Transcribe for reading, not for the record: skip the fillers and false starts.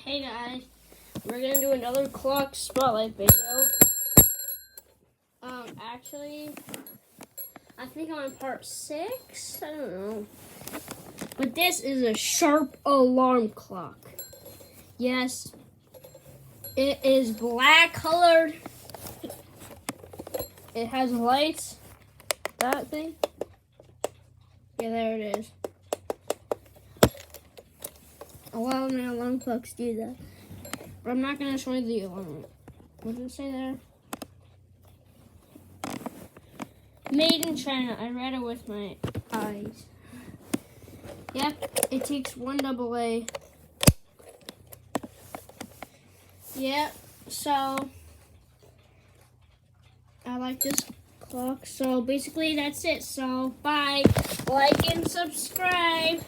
Hey guys, we're gonna do another clock spotlight video. Actually, I think I'm on part 6. I don't know. But this is a Sharp alarm clock. Yes, it is black colored. It has lights. That thing. Yeah, there it is. A lot of my alarm clocks do that. But I'm not going to show you the alarm. What did it say there? Made in China. I read it with my eyes. Yep, it takes 1 AA. Yep, so I like this clock. So basically that's it. So bye. Like and subscribe.